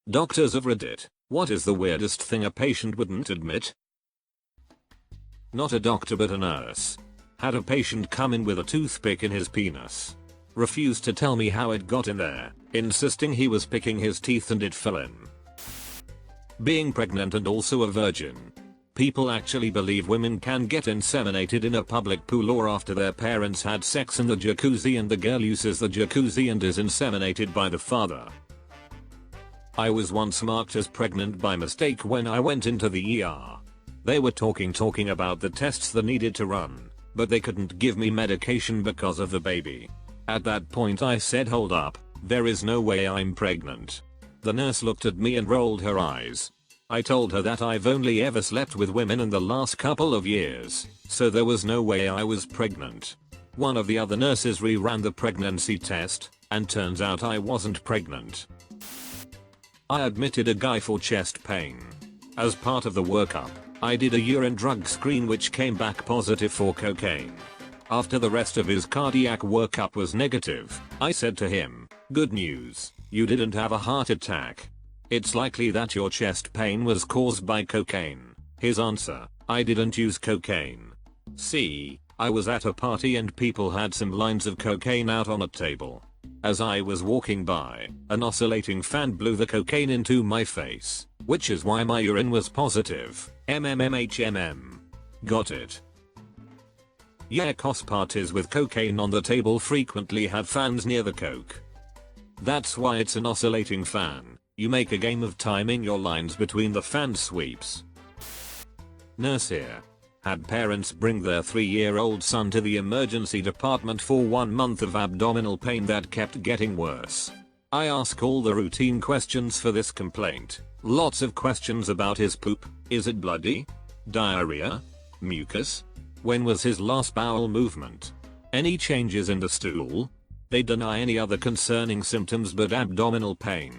Doctors of Reddit, what is the weirdest thing a patient wouldn't admit? Not a doctor but a nurse. Had a patient come in with a toothpick in his penis. Refused to tell me how it got in there, insisting he was picking his teeth and it fell in. Being pregnant and also a virgin. People actually believe women can get inseminated in a public pool or after their parents had sex in the jacuzzi and the girl uses the jacuzzi and is inseminated by the father. I was once marked as pregnant by mistake when I went into the ER. They were talking about the tests they needed to run, but they couldn't give me medication because of the baby. At that point I said, hold up, there is no way I'm pregnant. The nurse looked at me and rolled her eyes. I told her that I've only ever slept with women in the last couple of years, so there was no way I was pregnant. One of the other nurses reran the pregnancy test, and turns out I wasn't pregnant. I admitted a guy for chest pain. As part of the workup, I did a urine drug screen which came back positive for cocaine. After the rest of his cardiac workup was negative, I said to him, good news, you didn't have a heart attack. It's likely that your chest pain was caused by cocaine. His answer, I didn't use cocaine. See, I was at a party and people had some lines of cocaine out on a table. As I was walking by, an oscillating fan blew the cocaine into my face, which is why my urine was positive. MMMHMM. Got it. Yeah, cos parties with cocaine on the table frequently have fans near the coke. That's why it's an oscillating fan. You make a game of timing your lines between the fan sweeps. Nurse here. Had parents bring their 3-year-old son to the emergency department for 1 month of abdominal pain that kept getting worse. I ask all the routine questions for this complaint. Lots of questions about his poop. Is it bloody? Diarrhea? Mucus? When was his last bowel movement? Any changes in the stool? They deny any other concerning symptoms but abdominal pain.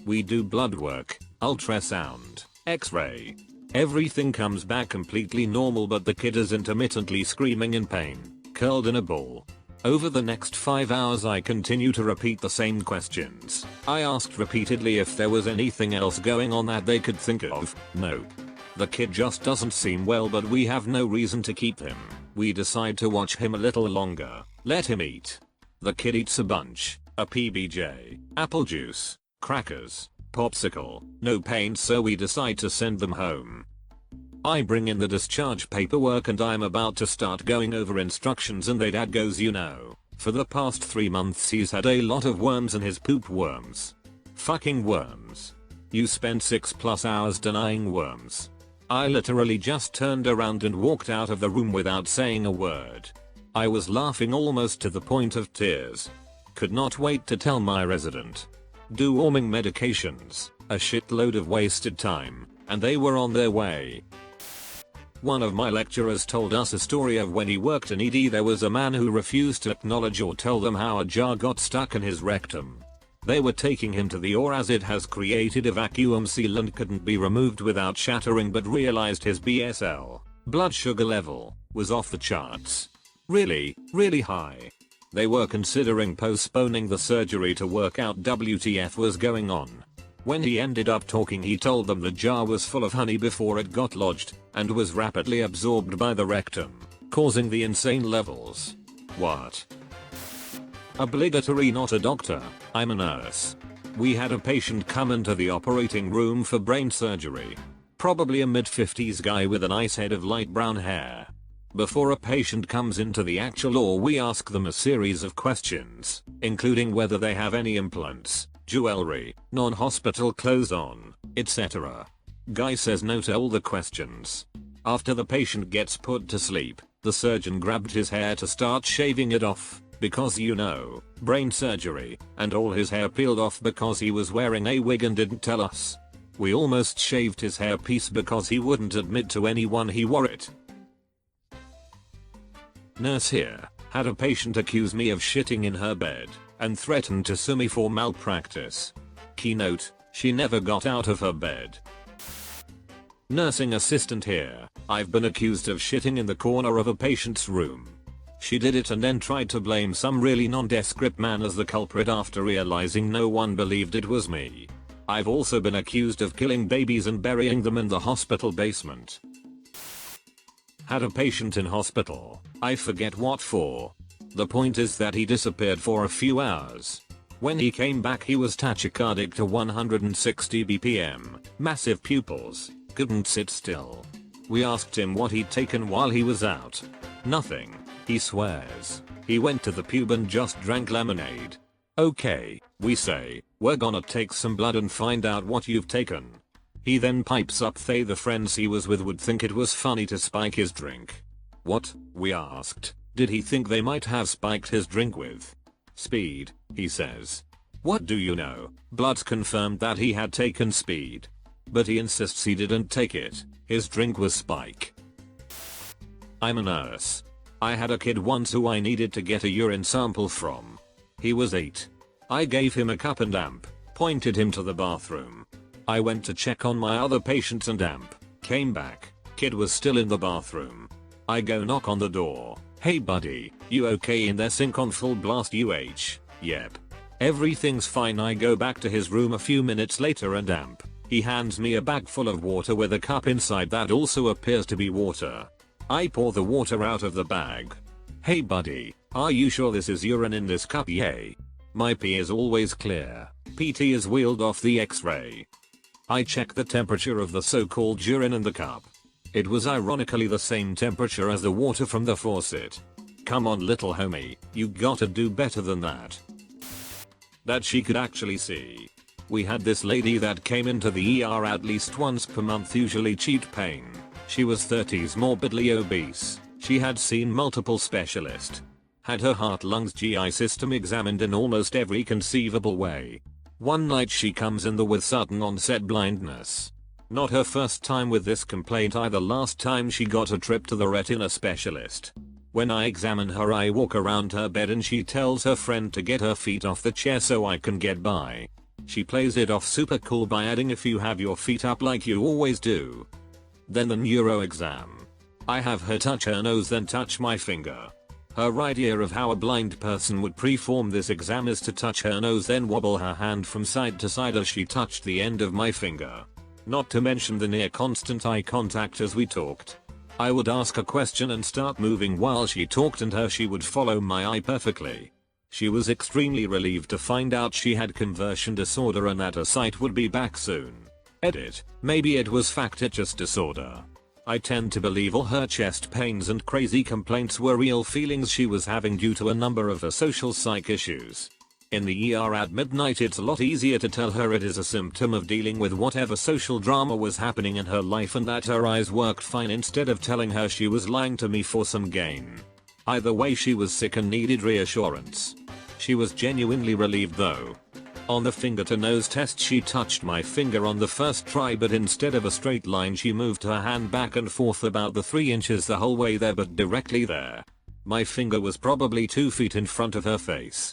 We do blood work, ultrasound, x-ray. Everything comes back completely normal but the kid is intermittently screaming in pain, curled in a ball. Over the next 5 hours I continue to repeat the same questions. I asked repeatedly if there was anything else going on that they could think of. No. The kid just doesn't seem well but we have no reason to keep him. We decide to watch him a little longer. Let him eat. The kid eats a bunch. A PBJ, apple juice, crackers, popsicle, no pain so we decide to send them home. I bring in the discharge paperwork and I'm about to start going over instructions and their dad goes, you know, for the past 3 months he's had a lot of worms in his poop. Worms. Fucking worms. You spent 6+ hours denying worms. I literally just turned around and walked out of the room without saying a word. I was laughing almost to the point of tears. Could not wait to tell my resident. Do warming medications, a shitload of wasted time, and they were on their way. One of my lecturers told us a story of when he worked in ED. There was a man who refused to acknowledge or tell them how a jar got stuck in his rectum. They were taking him to the OR as it has created a vacuum seal and couldn't be removed without shattering but realized his BSL, blood sugar level, was off the charts. Really high. They were considering postponing the surgery to work out WTF was going on. When he ended up talking he told them the jar was full of honey before it got lodged, and was rapidly absorbed by the rectum, causing the insane levels. What? Obligatory, not a doctor, I'm a nurse. We had a patient come into the operating room for brain surgery. Probably a mid-50s guy with a nice head of light brown hair. Before a patient comes into the actual OR we ask them a series of questions, including whether they have any implants, jewelry, non-hospital clothes on, etc. Guy says no to all the questions. After the patient gets put to sleep, the surgeon grabbed his hair to start shaving it off, because you know, brain surgery, and all his hair peeled off because he was wearing a wig and didn't tell us. We almost shaved his hairpiece because he wouldn't admit to anyone he wore it. Nurse here. Had a patient accuse me of shitting in her bed and threatened to sue me for malpractice. Keynote, she never got out of her bed. Nursing assistant here. I've been accused of shitting in the corner of a patient's room. She did it and then tried to blame some really nondescript man as the culprit after realizing no one believed it was me. I've also been accused of killing babies and burying them in the hospital basement. Had a patient in hospital, I forget what for. The point is that he disappeared for a few hours. When he came back he was tachycardic to 160 bpm, massive pupils, couldn't sit still. We asked him what he'd taken while he was out. Nothing, he swears. He went to the pub and just drank lemonade. Okay, we say, we're gonna take some blood and find out what you've taken. He then pipes up the friends he was with would think it was funny to spike his drink. What? We asked. Did he think they might have spiked his drink with speed? He says. What do you know? Bloods confirmed that he had taken speed. But he insists he didn't take it. His drink was spike. I'm a nurse. I had a kid once who I needed to get a urine sample from. He was 8. I gave him a cup and amp, pointed him to the bathroom. I went to check on my other patients and amp, came back, kid was still in the bathroom. I go knock on the door. Hey buddy, you okay in there? Sink on full blast Yep. Everything's fine. I go back to his room a few minutes later and amp. He hands me a bag full of water with a cup inside that also appears to be water. I pour the water out of the bag. Hey buddy, are you sure this is urine in this cup? Yay. My pee is always clear. PT is wheeled off the x-ray. I check the temperature of the so-called urine in the cup. It was ironically the same temperature as the water from the faucet. Come on little homie, you gotta do better than that. That she could actually see. We had this lady that came into the ER at least once per month, usually cheek pain. She was 30s, morbidly obese. She had seen multiple specialists. Had her heart, lungs, GI system examined in almost every conceivable way. One night she comes in with sudden onset blindness. Not her first time with this complaint either. Last time she got a trip to the retina specialist. When I examine her I walk around her bed and she tells her friend to get her feet off the chair so I can get by. She plays it off super cool by adding, if you have your feet up like you always do. Then the neuro exam. I have her touch her nose then touch my finger. Her idea of how a blind person would perform this exam is to touch her nose then wobble her hand from side to side as she touched the end of my finger. Not to mention the near constant eye contact as we talked. I would ask a question and start moving while she talked and she would follow my eye perfectly. She was extremely relieved to find out she had conversion disorder and that her sight would be back soon. Edit. Maybe it was factitious disorder. I tend to believe all her chest pains and crazy complaints were real feelings she was having due to a number of her social psych issues. In the ER at midnight it's a lot easier to tell her it is a symptom of dealing with whatever social drama was happening in her life and that her eyes worked fine instead of telling her she was lying to me for some gain. Either way she was sick and needed reassurance. She was genuinely relieved though. On the finger to nose test she touched my finger on the first try, but instead of a straight line she moved her hand back and forth about the 3 inches the whole way there, but directly there. My finger was probably 2 feet in front of her face.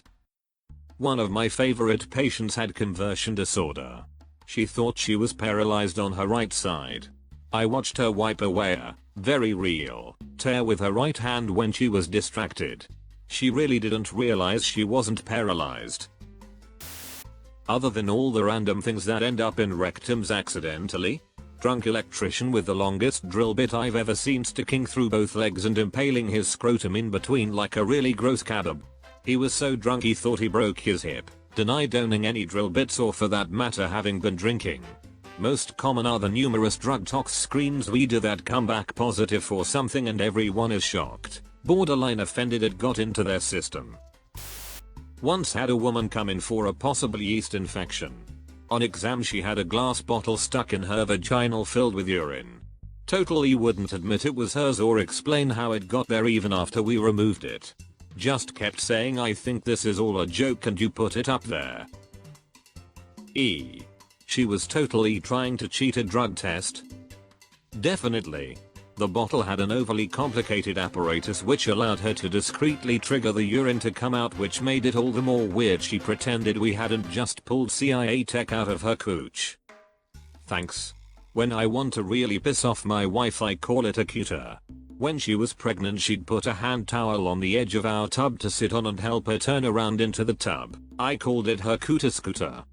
One of my favorite patients had conversion disorder. She thought she was paralyzed on her right side. I watched her wipe away a very real tear with her right hand when she was distracted. She really didn't realize she wasn't paralyzed. Other than all the random things that end up in rectums accidentally? Drunk electrician with the longest drill bit I've ever seen sticking through both legs and impaling his scrotum in between like a really gross kebab. He was so drunk he thought he broke his hip, denied owning any drill bits or for that matter having been drinking. Most common are the numerous drug tox screens we do that come back positive for something and everyone is shocked, borderline offended it got into their system. Once had a woman come in for a possible yeast infection. On exam she had a glass bottle stuck in her vaginal filled with urine. Totally wouldn't admit it was hers or explain how it got there even after we removed it. Just kept saying, I think this is all a joke and you put it up there. She was totally trying to cheat a drug test? Definitely. The bottle had an overly complicated apparatus which allowed her to discreetly trigger the urine to come out, which made it all the more weird she pretended we hadn't just pulled CIA tech out of her cooch. Thanks. When I want to really piss off my wife I call it a cuter. When she was pregnant she'd put a hand towel on the edge of our tub to sit on and help her turn around into the tub. I called it her cooter scooter.